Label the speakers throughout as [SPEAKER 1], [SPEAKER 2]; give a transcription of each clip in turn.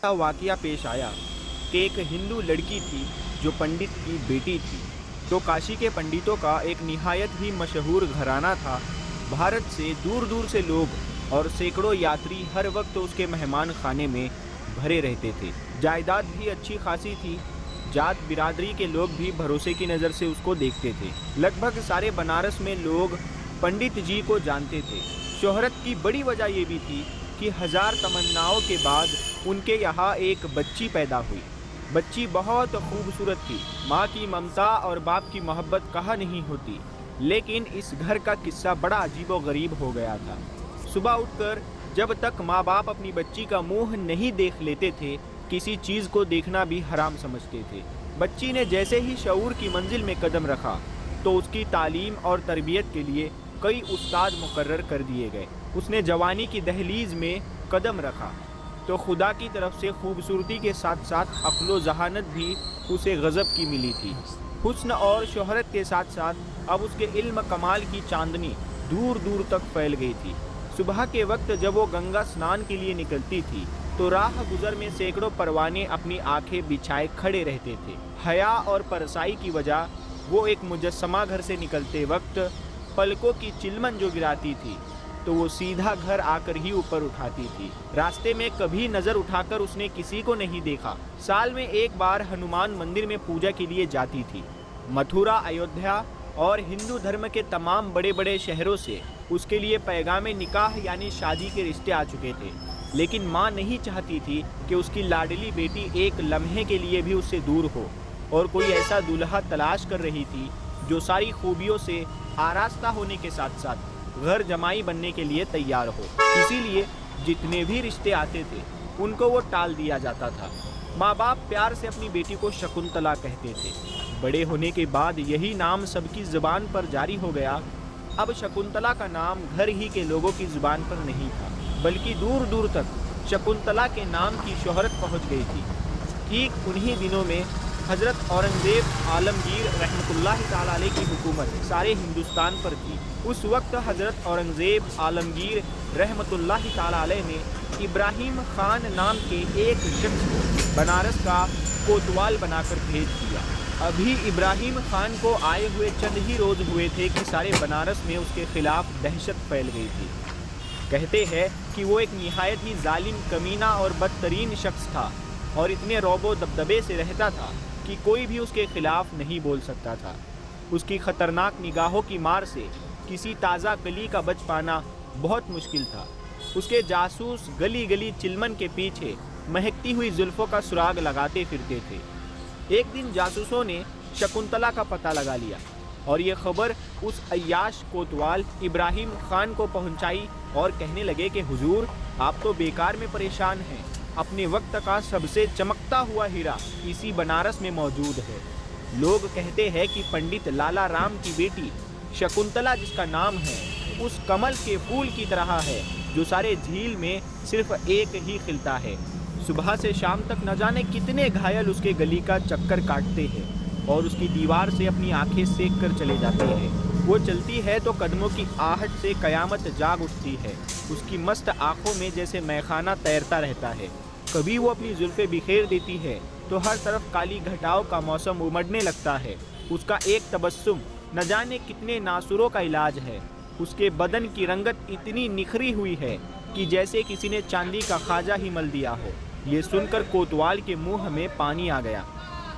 [SPEAKER 1] वाकया पेश आया कि एक हिंदू लड़की थी जो पंडित की बेटी थी। तो काशी के पंडितों का एक निहायत ही मशहूर घराना था। भारत से दूर दूर से लोग और सैकड़ों यात्री हर वक्त उसके मेहमान खाने में भरे रहते थे। जायदाद भी अच्छी खासी थी। जात बिरादरी के लोग भी भरोसे की नज़र से उसको देखते थे। लगभग सारे बनारस में लोग पंडित जी को जानते थे। शोहरत की बड़ी वजह ये भी थी कि हज़ार तमन्नाओं के बाद उनके यहाँ एक बच्ची पैदा हुई। बच्ची बहुत खूबसूरत थी। माँ की ममता और बाप की मोहब्बत कहाँ नहीं होती। लेकिन इस घर का किस्सा बड़ा अजीबो गरीब हो गया था। सुबह उठकर जब तक माँ बाप अपनी बच्ची का मुंह नहीं देख लेते थे, किसी चीज़ को देखना भी हराम समझते थे। बच्ची ने जैसे ही शऊर की मंजिल में कदम रखा तो उसकी तालीम और तरबियत के लिए कई उस्ताद मुकर्रर कर दिए गए। उसने जवानी की दहलीज में कदम रखा तो खुदा की तरफ से खूबसूरती के साथ साथ अक्ल व जहानत भी उसे गज़ब की मिली थी। हुस्न और शोहरत के साथ साथ अब उसके इल्म कमाल की चांदनी दूर दूर तक फैल गई थी। सुबह के वक्त जब वो गंगा स्नान के लिए निकलती थी तो राह गुजर में सैकड़ों परवाने अपनी आंखें बिछाए खड़े रहते थे। हया और परसाई की वजह वो एक मुजस्समा घर से निकलते वक्त पलकों की चिलमन जो गिराती थी तो वो सीधा घर आकर ही ऊपर उठाती थी। रास्ते में कभी नज़र उठाकर उसने किसी को नहीं देखा। साल में एक बार हनुमान मंदिर में पूजा के लिए जाती थी। मथुरा, अयोध्या और हिंदू धर्म के तमाम बड़े बड़े शहरों से उसके लिए पैगामे निकाह यानी शादी के रिश्ते आ चुके थे। लेकिन माँ नहीं चाहती थी कि उसकी लाडली बेटी एक लम्हे के लिए भी उससे दूर हो और कोई ऐसा दूल्हा तलाश कर रही थी जो सारी खूबियों से आरास्ता होने के साथ साथ घर जमाई बनने के लिए तैयार हो। इसीलिए जितने भी रिश्ते आते थे उनको वो टाल दिया जाता था। माँ बाप प्यार से अपनी बेटी को शकुंतला कहते थे। बड़े होने के बाद यही नाम सबकी ज़ुबान पर जारी हो गया। अब शकुंतला का नाम घर ही के लोगों की ज़ुबान पर नहीं था, बल्कि दूर दूर तक शकुंतला के नाम की शोहरत पहुँच गई थी। ठीक उन्हीं दिनों में हज़रत औरंगज़ेब आलमगीर रहमतुल्लाह ताला अलैह की हुकूमत सारे हिंदुस्तान पर थी। उस वक्त हज़रत औरंगज़ेब आलमगीर रहमतुल्लाह ताला अलैह ने इब्राहिम ख़ान नाम के एक शख्स को बनारस का कोतवाल बनाकर भेज दिया। अभी इब्राहिम ख़ान को आए हुए चंद ही रोज़ हुए थे कि सारे बनारस में उसके खिलाफ दहशत फैल गई थी। कहते हैं कि वो एक निहायत ही जालिम, कमीना और बदतरीन शख्स था और इतने रौबो दबदबे से रहता था कि कोई भी उसके खिलाफ नहीं बोल सकता था। उसकी ख़तरनाक निगाहों की मार से किसी ताज़ा कली का बच पाना बहुत मुश्किल था। उसके जासूस गली गली चिलमन के पीछे महकती हुई जुल्फ़ों का सुराग लगाते फिरते थे। एक दिन जासूसों ने शकुंतला का पता लगा लिया और ये खबर उस अय्याश कोतवाल इब्राहिम ख़ान को पहुंचाई और कहने लगे कि हुजूर, आप तो बेकार में परेशान हैं। अपने वक्त का सबसे चमकता हुआ हीरा इसी बनारस में मौजूद है। लोग कहते हैं कि पंडित लाला राम की बेटी शकुंतला, जिसका नाम है, उस कमल के फूल की तरह है जो सारे झील में सिर्फ एक ही खिलता है। सुबह से शाम तक न जाने कितने घायल उसके गली का चक्कर काटते हैं और उसकी दीवार से अपनी आंखें सेक कर चले जाते हैं। वो चलती है तो कदमों की आहट से कयामत जाग उठती है। उसकी मस्त आंखों में जैसे मैखाना तैरता रहता है। कभी वो अपनी जुल्फ़ें बिखेर देती है तो हर तरफ काली घटाओं का मौसम उमड़ने लगता है। उसका एक तबस्सुम न जाने कितने नासुरों का इलाज है। उसके बदन की रंगत इतनी निखरी हुई है कि जैसे किसी ने चांदी का खाजा ही मल दिया हो। ये सुनकर कोतवाल के मुंह में पानी आ गया।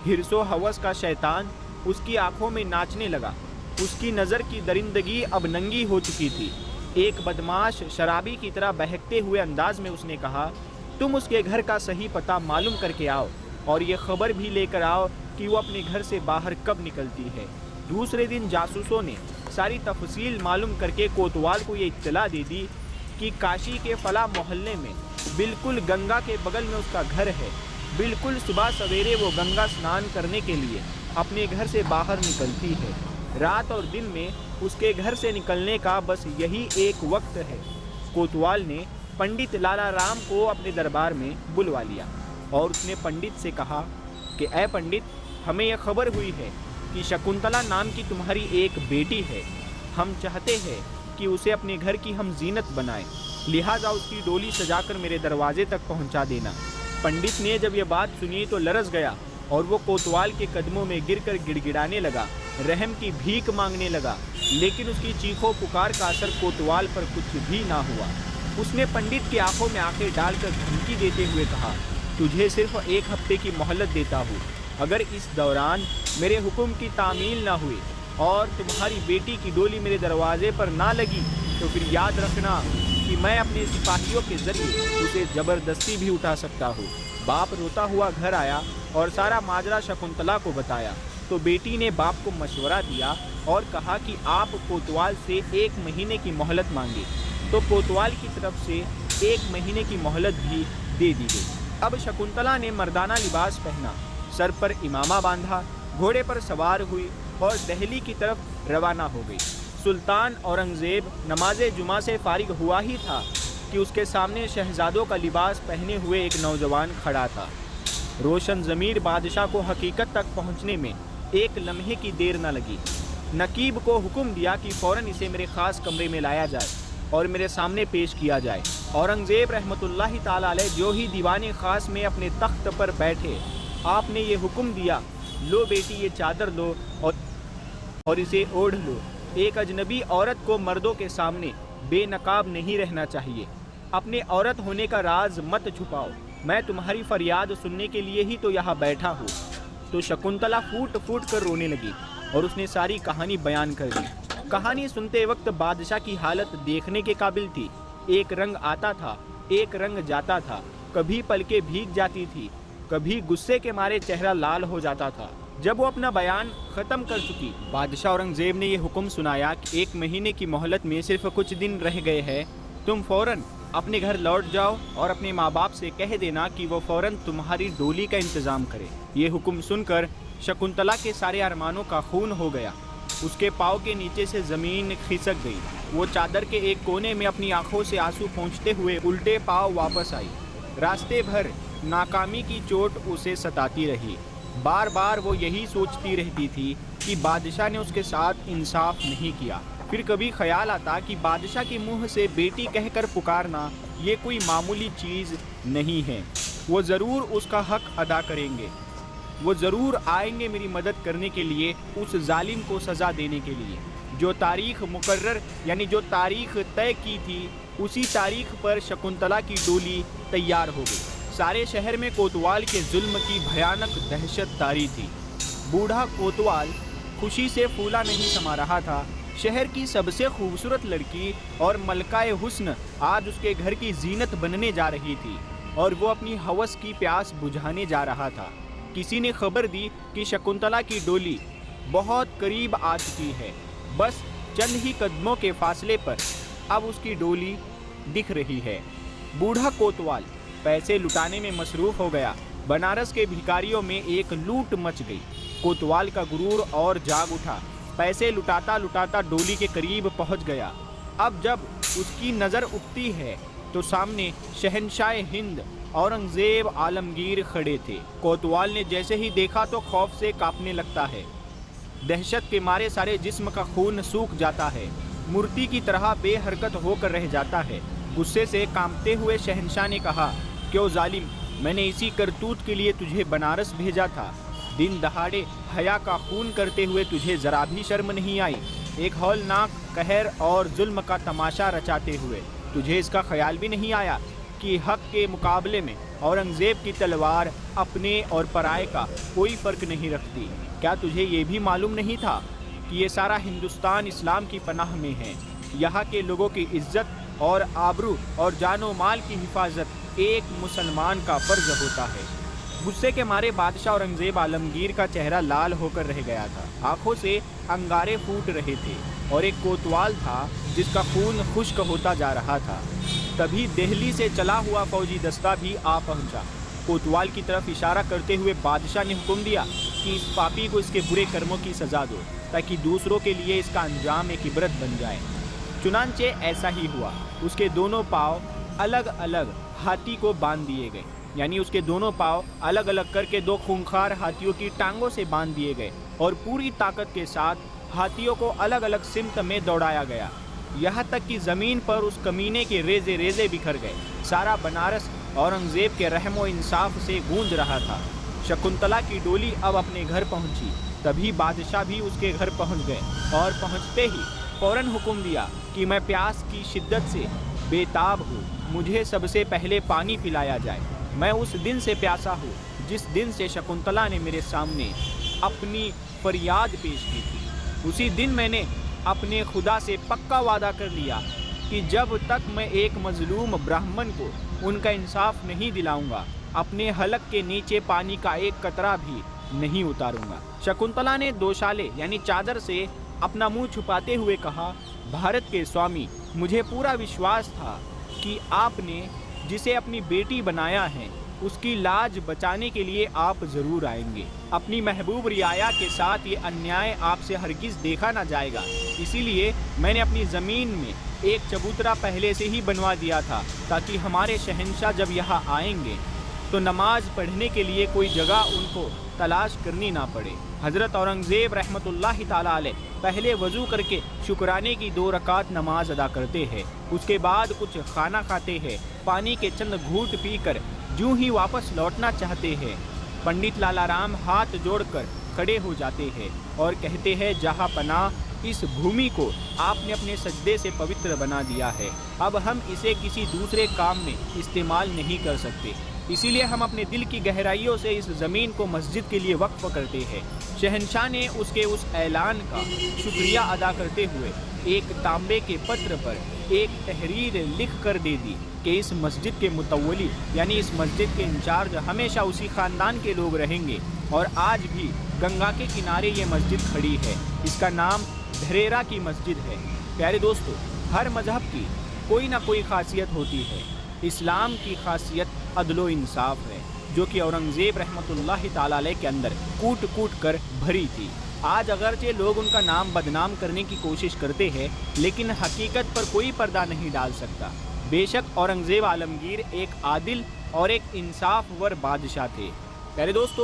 [SPEAKER 1] हिर्सो हवस का शैतान उसकी आंखों में नाचने लगा। उसकी नज़र की दरिंदगी अब नंगी हो चुकी थी। एक बदमाश शराबी की तरह बहकते हुए अंदाज में उसने कहा, तुम उसके घर का सही पता मालूम करके आओ और ये खबर भी लेकर आओ कि वो अपने घर से बाहर कब निकलती है। दूसरे दिन जासूसों ने सारी तफसील मालूम करके कोतवाल को ये इत्तला दे दी कि काशी के फला मोहल्ले में बिल्कुल गंगा के बगल में उसका घर है। बिल्कुल सुबह सवेरे वो गंगा स्नान करने के लिए अपने घर से बाहर निकलती है। रात और दिन में उसके घर से निकलने का बस यही एक वक्त है। कोतवाल ने पंडित लाला राम को अपने दरबार में बुलवा लिया और उसने पंडित से कहा कि ऐ पंडित, हमें यह खबर हुई है कि शकुंतला नाम की तुम्हारी एक बेटी है। हम चाहते हैं कि उसे अपने घर की हम जीनत बनाएं, लिहाजा उसकी डोली सजाकर मेरे दरवाजे तक पहुंचा देना। पंडित ने जब ये बात सुनी तो लरस गया और वो कोतवाल के कदमों में गिरकर गिड़गिड़ाने लगा, रहम की भीख मांगने लगा, लेकिन उसकी चीखों पुकार का असर कोतवाल पर कुछ भी ना हुआ। उसने पंडित की आंखों में आंखें डालकर धमकी देते हुए कहा, तुझे सिर्फ 1 हफ्ते की मोहलत देता हूँ। अगर इस दौरान मेरे हुक्म की तामील ना हुई और तुम्हारी बेटी की डोली मेरे दरवाजे पर ना लगी तो फिर याद रखना कि मैं अपने सिपाहियों के जरिए उसे ज़बरदस्ती भी उठा सकता हूँ। बाप रोता हुआ घर आया और सारा माजरा शकुंतला को बताया तो बेटी ने बाप को मशवरा दिया और कहा कि आप कोतवाल से 1 महीने की मोहलत मांगे। तो कोतवाल की तरफ से 1 महीने की मोहलत भी दे दी गई। अब शकुंतला ने मर्दाना लिबास पहना, सर पर इमामा बांधा, घोड़े पर सवार हुई और दिल्ली की तरफ रवाना हो गई। सुल्तान औरंगज़ेब नमाज जुमा से फारिग हुआ ही था कि उसके सामने शहजादों का लिबास पहने हुए एक नौजवान खड़ा था। रोशन ज़मीर बादशाह को हकीकत तक पहुंचने में 1 लम्हे की देर न लगी। नकीब को हुक्म दिया कि फ़ौरन इसे मेरे ख़ास कमरे में लाया जाए और मेरे सामने पेश किया जाए। औरंगज़ेब रहमतुल्लाहि ताला अलैह जो ही दीवाने ख़ास में अपने तख्त पर बैठे, आपने ये हुक्म दिया, लो बेटी ये चादर लो और इसे ओढ़ लो। एक अजनबी औरत को मर्दों के सामने बेनकाब नहीं रहना चाहिए। अपने औरत होने का राज मत छुपाओ। मैं तुम्हारी फरियाद सुनने के लिए ही तो यहाँ बैठा हूँ। तो शकुंतला फूट फूट कर रोने लगी और उसने सारी कहानी बयान कर दी। कहानी सुनते वक्त बादशाह की हालत देखने के काबिल थी। एक रंग आता था, एक रंग जाता था, कभी पलकें भीग जाती थी, कभी गुस्से के मारे चेहरा लाल हो जाता था। जब वो अपना बयान ख़त्म कर चुकी, बादशाह औरंगज़ेब ने यह हुक्म सुनाया कि 1 महीने की मोहलत में सिर्फ कुछ दिन रह गए हैं, तुम फ़ौरन अपने घर लौट जाओ और अपने माँ बाप से कह देना कि वो फ़ौरन तुम्हारी डोली का इंतज़ाम करे। ये हुक्म सुनकर शकुंतला के सारे अरमानों का खून हो गया। उसके पाँव के नीचे से ज़मीन खिसक गई। वो चादर के एक कोने में अपनी आंखों से आंसू पोंछते हुए उल्टे पाँव वापस आई। रास्ते भर नाकामी की चोट उसे सताती रही। बार बार वो यही सोचती रहती थी कि बादशाह ने उसके साथ इंसाफ नहीं किया। फिर कभी ख्याल आता कि बादशाह के मुंह से बेटी कहकर पुकारना ये कोई मामूली चीज़ नहीं है। वो ज़रूर उसका हक अदा करेंगे, वो ज़रूर आएंगे मेरी मदद करने के लिए, उस जालिम को सज़ा देने के लिए। जो तारीख़ मुकर्रर यानी जो तारीख़ तय की थी उसी तारीख़ पर शकुंतला की डोली तैयार हो गई। सारे शहर में कोतवाल के जुल्म की भयानक दहशत तारी थी। बूढ़ा कोतवाल खुशी से फूला नहीं समा रहा था। शहर की सबसे खूबसूरत लड़की और मलकाए हुस्न आज उसके घर की जीनत बनने जा रही थी और वो अपनी हवस की प्यास बुझाने जा रहा था। किसी ने खबर दी कि शकुंतला की डोली बहुत करीब आ चुकी है। बस चंद ही कदमों के फासले पर अब उसकी डोली दिख रही है। बूढ़ा कोतवाल पैसे लुटाने में मसरूफ़ हो गया। बनारस के भिखारियों में एक लूट मच गई। कोतवाल का गुरूर और जाग उठा। पैसे लुटाता लुटाता डोली के करीब पहुंच गया। अब जब उसकी नज़र उठती है तो सामने शहंशाह हिंद औरंगज़ेब आलमगीर खड़े थे। कोतवाल ने जैसे ही देखा तो खौफ से कांपने लगता है। दहशत के मारे सारे जिस्म का खून सूख जाता है, मूर्ति की तरह बेहरकत होकर रह जाता है। गुस्से से कांपते हुए शहंशाह ने कहा, क्यों जालिम, मैंने इसी करतूत के लिए तुझे बनारस भेजा था। दिन दहाड़े हया का खून करते हुए तुझे ज़रा भी शर्म नहीं आई। एक हौलनाक कहर और जुल्म का तमाशा रचाते हुए तुझे इसका ख्याल भी नहीं आया कि हक के मुकाबले में औरंगज़ेब की तलवार अपने और पराये का कोई फ़र्क नहीं रखती। क्या तुझे ये भी मालूम नहीं था कि ये सारा हिंदुस्तान इस्लाम की पनाह में है। यहाँ के लोगों की इज्जत और आबरू और जानो माल की हिफाजत एक मुसलमान का फ़र्ज होता है। गुस्से के मारे बादशाह औरंगज़ेब आलमगीर का चेहरा लाल होकर रह गया था। आंखों से अंगारे फूट रहे थे और एक कोतवाल था जिसका खून खुश्क होता जा रहा था। तभी दिल्ली से चला हुआ फौजी दस्ता भी आ पहुंचा। कोतवाल की तरफ इशारा करते हुए बादशाह ने हुक्म दिया कि इस पापी को इसके बुरे कर्मों की सज़ा दो ताकि दूसरों के लिए इसका अंजाम एक इबरत बन जाए। चुनांचे ऐसा ही हुआ। उसके दोनों पाँव अलग अलग हाथी को बांध दिए गए, यानी उसके दोनों पाँव अलग अलग करके 2 खूंखार हाथियों की टांगों से बांध दिए गए और पूरी ताकत के साथ हाथियों को अलग अलग सिमत में दौड़ाया गया। यहाँ तक कि ज़मीन पर उस कमीने के रेजे रेजे बिखर गए। सारा बनारस औरंगजेब के रहम व इंसाफ से गूंज रहा था। शकुंतला की डोली अब अपने घर पहुंची। तभी बादशाह भी उसके घर पहुंच गए और पहुंचते ही फौरन हुक्म दिया कि मैं प्यास की शिद्दत से बेताब हूँ, मुझे सबसे पहले पानी पिलाया जाए। मैं उस दिन से प्यासा हूँ जिस दिन से शकुंतला ने मेरे सामने अपनी फरियाद पेश की थी। उसी दिन मैंने अपने खुदा से पक्का वादा कर लिया कि जब तक मैं एक मजलूम ब्राह्मण को उनका इंसाफ नहीं दिलाऊंगा, अपने हलक के नीचे पानी का एक कतरा भी नहीं उतारूंगा। शकुंतला ने दोशाले यानी चादर से अपना मुंह छुपाते हुए कहा, भारत के स्वामी, मुझे पूरा विश्वास था कि आपने जिसे अपनी बेटी बनाया है उसकी लाज बचाने के लिए आप ज़रूर आएंगे। अपनी महबूब रियाया के साथ ये अन्याय आपसे हरगिज़ देखा ना जाएगा। इसीलिए मैंने अपनी ज़मीन में एक चबूतरा पहले से ही बनवा दिया था ताकि हमारे शहंशाह जब यहाँ आएंगे तो नमाज पढ़ने के लिए कोई जगह उनको तलाश करनी ना पड़े। हज़रत औरंगज़ेब रहमतुल्लाहि ताला अलैह पहले वज़ू करके शुक्राने की 2 रकात नमाज अदा करते हैं। उसके बाद कुछ खाना खाते हैं। पानी के चंद घूंट पीकर यूं ही वापस लौटना चाहते हैं। पंडित लाला राम हाथ जोड़कर खड़े हो जाते हैं और कहते हैं, जहाँ पनाह, इस भूमि को आपने अपने सजदे से पवित्र बना दिया है। अब हम इसे किसी दूसरे काम में इस्तेमाल नहीं कर सकते, इसीलिए हम अपने दिल की गहराइयों से इस ज़मीन को मस्जिद के लिए वक्फ करते हैं। शहंशाह ने उसके उस ऐलान का शुक्रिया अदा करते हुए एक तांबे के पत्र पर एक तहरीर लिख कर दे दी कि इस मस्जिद के मुतव्वली यानी इस मस्जिद के इंचार्ज हमेशा उसी ख़ानदान के लोग रहेंगे और आज भी गंगा के किनारे ये मस्जिद खड़ी है। इसका नाम धरेरा की मस्जिद है। प्यारे दोस्तों, हर मज़हब की कोई ना कोई खासियत होती है। इस्लाम की खासियत अदलो इंसाफ है, जो कि औरंगज़ेब रहमतुल्लाहि ताला अलैह के अंदर कूट कूट कर भरी थी। आज अगरचे लोग उनका नाम बदनाम करने की कोशिश करते हैं, लेकिन हकीकत पर कोई पर्दा नहीं डाल सकता। बेशक औरंगज़ेब आलमगीर एक आदिल और एक इंसाफवर बादशाह थे। प्यारे दोस्तों,